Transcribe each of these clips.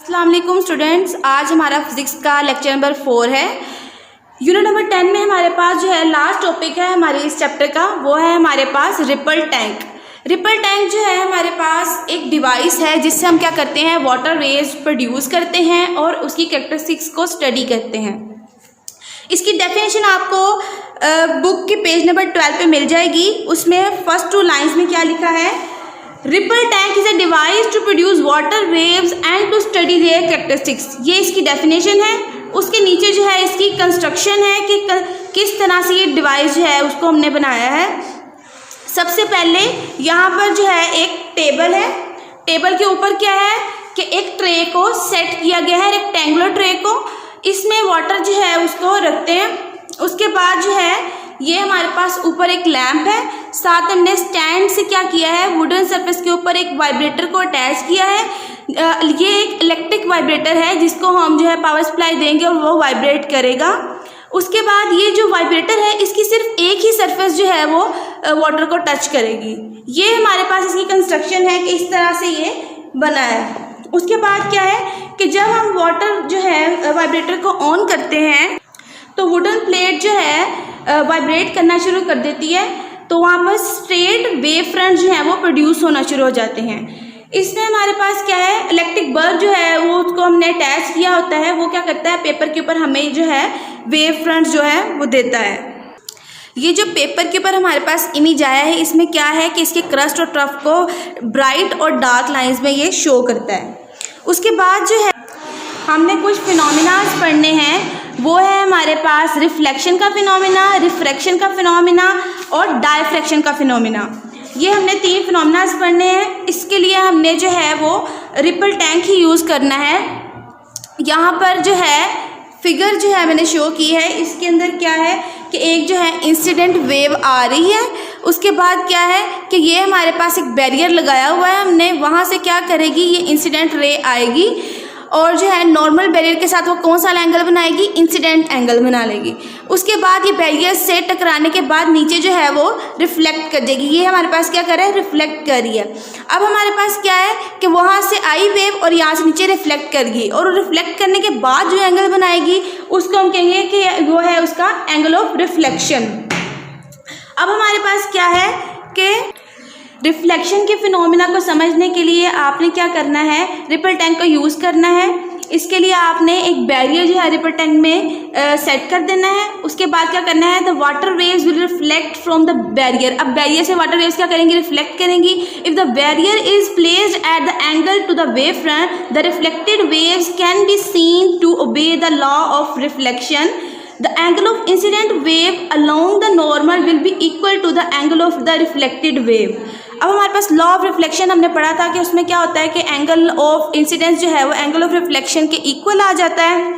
अस्सलाम वालेकुम स्टूडेंट्स, आज हमारा फिजिक्स का लेक्चर नंबर 4 है। यूनिट नंबर 10 में हमारे पास जो है लास्ट टॉपिक है हमारे इस चैप्टर का, वो है हमारे पास रिपल टैंक। रिपल टैंक जो है हमारे पास एक डिवाइस है जिससे हम क्या करते हैं, वाटर वेव्स प्रोड्यूस करते हैं और उसकी कैरेक्टरिस्टिक्स को स्टडी करते हैं। इसकी डेफिनेशन आपको बुक के पेज नंबर 12 पे मिल जाएगी। उसमें फर्स्ट 2 लाइन्स में क्या लिखा है, ripple tank is a device to produce water waves and to study their characteristics. ये इसकी डेफिनेशन है। उसके नीचे जो है इसकी कंस्ट्रक्शन है कि किस तरह से ये डिवाइस जो है उसको हमने बनाया है। सबसे पहले यहाँ पर जो है एक टेबल है। टेबल के ऊपर क्या है कि एक ट्रे को सेट किया गया है, रेक्टेंगुलर ट्रे को। इसमें वाटर जो है उसको रखते हैं। उसके बाद जो है ये हमारे पास ऊपर एक लैंप है, साथ हमने स्टैंड से क्या किया है, वुडन सरफेस के ऊपर एक वाइब्रेटर को अटैच किया है। ये एक इलेक्ट्रिक वाइब्रेटर है जिसको हम जो है पावर सप्लाई देंगे और वो वाइब्रेट करेगा। उसके बाद ये जो वाइब्रेटर है इसकी सिर्फ एक ही सरफेस जो है वो वाटर को टच करेगी। ये हमारे पास इसकी कंस्ट्रक्शन है कि इस तरह से ये बना है। उसके बाद क्या है कि जब हम वाटर जो है वाइब्रेटर को ऑन करते हैं तो वुडन प्लेट जो है वाइब्रेट करना शुरू कर देती है, तो वहाँ पर स्ट्रेट वेव फ्रंट जो है वो प्रोड्यूस होना शुरू हो जाते हैं। इसमें हमारे पास क्या है, इलेक्ट्रिक बल्ब जो है वो उसको हमने अटैच किया होता है। वो क्या करता है, पेपर के ऊपर हमें जो है वेव फ्रंट जो है वो देता है। ये जो पेपर के ऊपर हमारे पास इमेज आया है, इसमें क्या है कि इसके क्रस्ट और ट्रफ को ब्राइट और डार्क लाइंस में ये शो करता है। उसके बाद जो है हमने कुछ फिनोमिनास पढ़ने हैं, वो है हमारे पास रिफ्लेक्शन का फिनोमिना, रिफ्रैक्शन का फिनोमिना और डायफ्रैक्शन का फिनोमिना। ये हमने 3 फिनोमिनास पढ़ने हैं। इसके लिए हमने जो है वो रिपल टैंक ही यूज़ करना है। यहाँ पर जो है फिगर जो है मैंने शो की है, इसके अंदर क्या है कि एक जो है इंसिडेंट वेव आ रही है। उसके बाद क्या है कि ये हमारे पास एक बैरियर लगाया हुआ है हमने, वहाँ से क्या करेगी, ये इंसिडेंट रे आएगी और जो है नॉर्मल बैरियर के साथ वो कौन सा एंगल बनाएगी, इंसिडेंट एंगल बना लेगी। उसके बाद ये बैरियर से टकराने के बाद नीचे जो है वो रिफ्लेक्ट कर देगी। ये हमारे पास क्या कर रहा है, रिफ्लेक्ट कर रही है। अब हमारे पास क्या है कि वहाँ से आई वेव और यहाँ से नीचे रिफ्लेक्ट कर गई, और रिफ्लेक्ट करने के बाद जो एंगल बनाएगी उसको हम कहेंगे कि वो है उसका एंगल ऑफ रिफ्लेक्शन। अब हमारे पास क्या है कि रिफ्लेक्शन के फिनोमिना को समझने के लिए आपने क्या करना है, रिपल टैंक को यूज़ करना है। इसके लिए आपने एक बैरियर जो है रिपल टैंक में सेट कर देना है। उसके बाद क्या करना है, the water waves will reflect from the barrier. अब बैरियर से वाटर वेव्स क्या करेंगी, रिफ्लेक्ट करेंगी। If the barrier is placed at the angle to the wave front, the reflected waves can be seen to obey the law of reflection. The angle of incident wave along the normal will be equal to the angle of the reflected wave. अब हमारे पास law of reflection हमने पढ़ा था कि उसमें क्या होता है कि एंगल ऑफ इंसिडेंस जो है वो एंगल ऑफ रिफ्लेक्शन के इक्वल आ जाता है।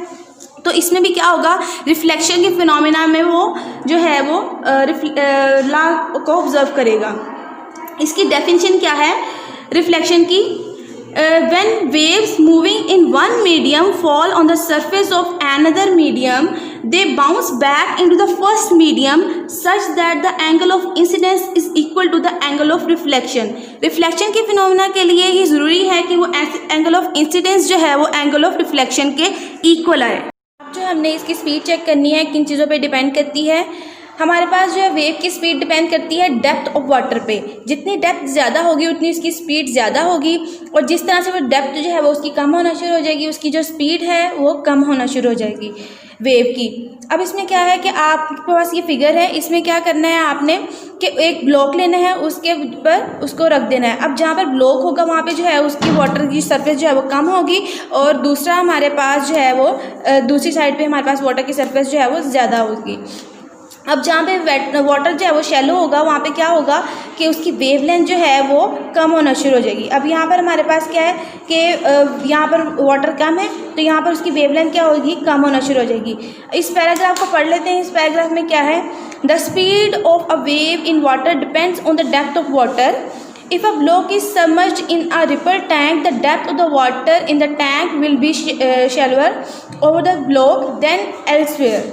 तो इसमें भी क्या होगा, रिफ्लेक्शन के फिनोमिना में वो जो है वो लॉ को ऑब्जर्व करेगा। इसकी डेफिनेशन क्या है रिफ्लेक्शन की, when waves moving in one medium fall on the surface of another medium, they bounce back into the first medium such that the angle of incidence is equal to the angle of reflection. Reflection के phenomena के लिए ये ज़रूरी है कि वो angle of incidence जो है वो एंगल ऑफ रिफ्लेक्शन के इक्वल आए। अब जो हमने इसकी स्पीड चेक करनी है, किन चीज़ों पे डिपेंड करती है, हमारे पास जो है वेव की स्पीड डिपेंड करती है डेप्थ ऑफ वाटर पे। जितनी डेप्थ ज़्यादा होगी उतनी उसकी स्पीड ज़्यादा होगी, और जिस तरह से वो डेप्थ जो है वो उसकी कम होना शुरू हो जाएगी, उसकी जो स्पीड है वो कम होना शुरू हो जाएगी वेव की। अब इसमें क्या है कि आपके पास ये फिगर है, इसमें क्या करना है आपने कि एक ब्लॉक लेना है, उसके ऊपर उसको रख देना है। अब जहाँ पर ब्लॉक होगा वहाँ पे जो है उसकी वाटर की सरफेस जो है वो कम होगी, और दूसरा हमारे पास जो है वो दूसरी साइड पे हमारे पास वाटर की सरफेस जो है वो ज़्यादा होगी। अब जहाँ पे वाटर जो है वो शैलो होगा वहाँ पे क्या होगा कि उसकी वेवलेंथ जो है वो कम होना शुरू हो जाएगी। अब यहाँ पर हमारे पास क्या है कि यहाँ पर वाटर कम है तो यहाँ पर उसकी वेवलेंथ क्या होगी, कम होना शुरू हो जाएगी। इस पैराग्राफ को पढ़ लेते हैं। इस पैराग्राफ में क्या है, the speed of a wave in water depends on the depth of water. If a block is submerged in a ripple tank, the depth of the water in the tank will be shallower over the block than elsewhere.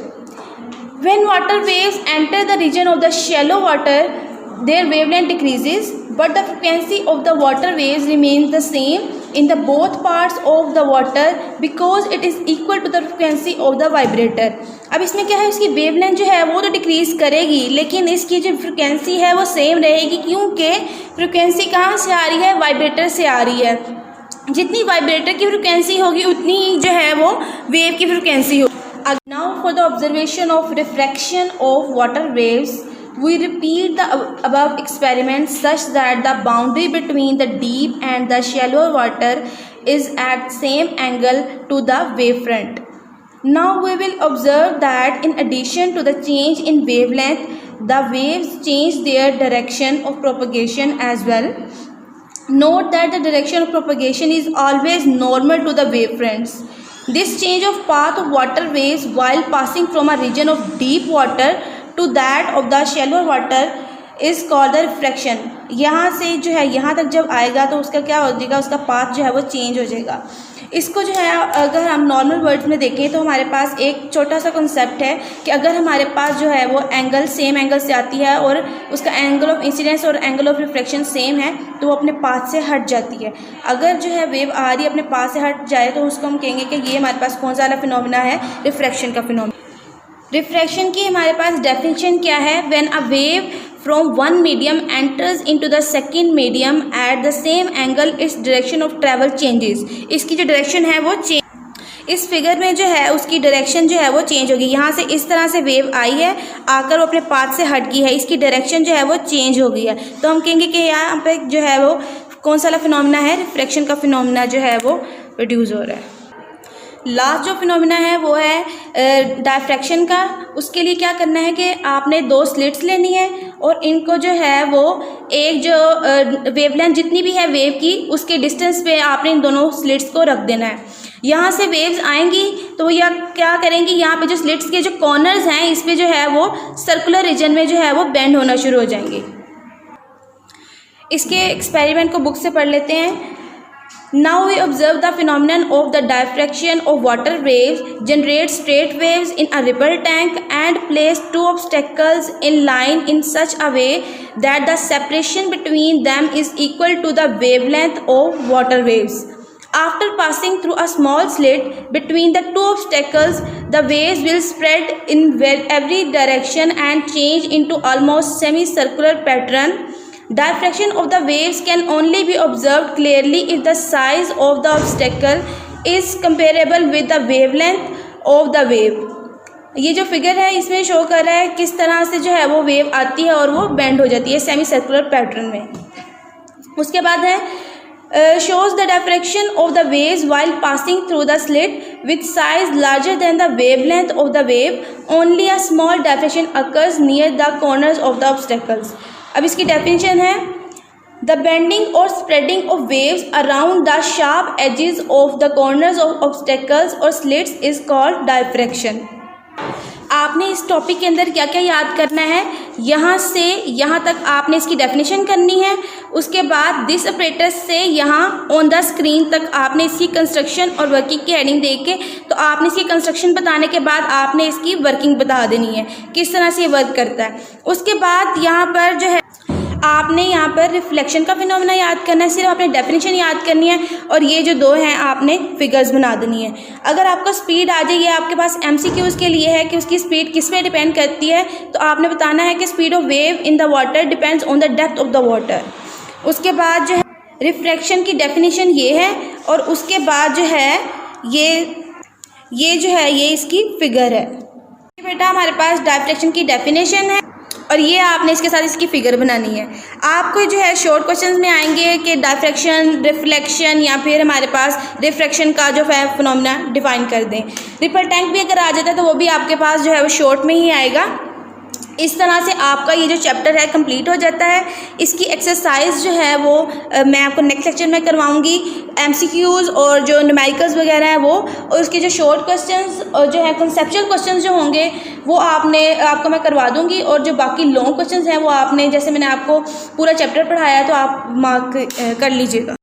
When water waves enter the region of the shallow water, their wavelength decreases, but the frequency of the water waves remains the same. in the both parts of the water because it is equal to the frequency of the vibrator। अब इसमें क्या है, इसकी wavelength जो है वो तो decrease करेगी लेकिन इसकी जो फ्रिक्वेंसी है वो सेम रहेगी, क्योंकि फ्रिक्वेंसी कहाँ से आ रही है, वाइब्रेटर से आ रही है। जितनी वाइब्रेटर की फ्रिक्वेंसी होगी उतनी ही जो है वो वेव की फ्रिक्वेंसी होगी। Now for the observation of refraction of water waves we repeat the above experiment such that the boundary between the deep and the shallow water is at same angle to the wavefront। Now we will observe that in addition to the change in wavelength, the waves change their direction of propagation as well। Note that the direction of propagation is always normal to the wavefronts। This change of path of water waves while passing from a region of deep water to that of the shallow water is called the refraction। यहाँ से जो है यहाँ तक जब आएगा तो उसका क्या हो जाएगा, उसका पाथ जो है वो चेंज हो जाएगा। इसको जो है अगर हम नॉर्मल वर्ड्स में देखें तो हमारे पास एक छोटा सा कॉन्सेप्ट है कि अगर हमारे पास जो है वो एंगल सेम एंगल से आती है और उसका एंगल ऑफ इंसिडेंस और एंगल ऑफ रिफ्लेक्शन सेम है तो वो अपने पाथ से हट जाती है। अगर जो है वेव आ रही है अपने पाथ से हट जाए तो उसको हम कहेंगे कि ये हमारे पास कौन सा वाला फिनोमिना है, रिफ्रैक्शन का फिनोमिना। रिफ्रैक्शन की हमारे पास डेफिनेशन क्या है, when a wave from one medium enters into the second medium at the same angle its direction of travel changes. इसकी जो डायरेक्शन है वो चेंज, इस फिगर में जो है उसकी डायरेक्शन जो है वो चेंज होगी। यहाँ से इस तरह से वेव आई है, आकर वो अपने पाथ से हट गई है, इसकी डायरेक्शन जो है वो चेंज हो गई है, तो हम कहेंगे कि यहाँ पे जो है वो कौन सा फिनोमिना है, रिफ्रैक्शन का फिनोमिना जो है वो प्रोड्यूस हो रहा है। लास्ट जो फिनोमिना है वो है डायफ्रैक्शन का। उसके लिए क्या करना है कि आपने दो स्लिट्स लेनी है और इनको जो है वो एक जो वेवलेंथ जितनी भी है वेव की उसके डिस्टेंस पे आपने इन दोनों स्लिट्स को रख देना है। यहाँ से वेव्स आएंगी तो यह क्या करेंगी, यहाँ पे जो स्लिट्स के जो कॉर्नर्स हैं इस पे जो है वो सर्कुलर रीजन में जो है वो बेंड होना शुरू हो जाएंगे। इसके एक्सपेरिमेंट को बुक से पढ़ लेते हैं। Now we observe the phenomenon of the diffraction of water waves generate straight waves in a ripple tank and place two obstacles in line in such a way that the separation between them is equal to the wavelength of water waves। After passing through a small slit between the two obstacles, the waves will spread in every direction and change into almost semicircular pattern। Diffraction of the waves can only be observed clearly if the size of the obstacle is comparable with the wavelength of the wave। ये जो figure है इसमें show कर रहा है किस तरह से जो है वो वेव आती है और वो बेंड हो जाती है सेमी सर्कुलर पैटर्न में। उसके बाद है shows the diffraction of the waves while passing through the slit with size larger than the wavelength of the wave। Only a small diffraction occurs near the corners of the obstacles। अब इसकी definition है the bending और spreading of waves around the sharp edges of the corners of obstacles और slits is called diffraction. आपने इस topic के अंदर क्या क्या याद करना है, यहाँ से यहाँ तक आपने इसकी डेफिनेशन करनी है। उसके बाद दिस ऑपरेटर्स से यहाँ ऑन द स्क्रीन तक आपने इसकी कंस्ट्रक्शन और वर्किंग की हेडिंग देख के तो आपने इसकी कंस्ट्रक्शन बताने के बाद आपने इसकी वर्किंग बता देनी है किस तरह से ये वर्क करता है। उसके बाद यहाँ पर जो है आपने यहाँ पर रिफ्लेक्शन का फिनोमिना याद करना है, सिर्फ आपने डेफिनेशन याद करनी है और ये जो दो हैं आपने फिगर्स बना देनी है। अगर आपका स्पीड आ जाए, ये आपके पास एमसीक्यूज़ के लिए है कि उसकी स्पीड किस पे डिपेंड करती है, तो आपने बताना है कि speed of wave in the water depends on the depth of the water. उसके बाद जो है रिफ्रैक्शन की डेफिनेशन ये है और उसके बाद जो है ये जो है ये इसकी फिगर है। बेटा हमारे पास डायफ्रैक्शन की डेफिनेशन है और ये आपने इसके साथ इसकी फिगर बनानी है। आपको जो है शॉर्ट क्वेश्चंस में आएंगे कि डायफ्रैक्शन, रिफ्लेक्शन या फिर हमारे पास रिफ्रैक्शन का जो है फिनोमिना डिफाइन कर दें। रिपल टैंक भी अगर आ जाता है तो वो भी आपके पास जो है वो शॉर्ट में ही आएगा। इस तरह से आपका ये जो चैप्टर है कंप्लीट हो जाता है। इसकी एक्सरसाइज जो है वो मैं आपको नेक्स्ट लेक्चर में करवाऊंगी। एमसीक्यूज़ और जो न्यूमेरिकल्स वगैरह है वो, और उसके जो शॉर्ट क्वेश्चंस और जो है कंसेप्चुअल क्वेश्चंस जो होंगे वो आपको मैं करवा दूंगी, और जो बाकी लॉन्ग क्वेश्चंस हैं वो आपने, जैसे मैंने आपको पूरा चैप्टर पढ़ाया है तो आप मार्क कर लीजिएगा।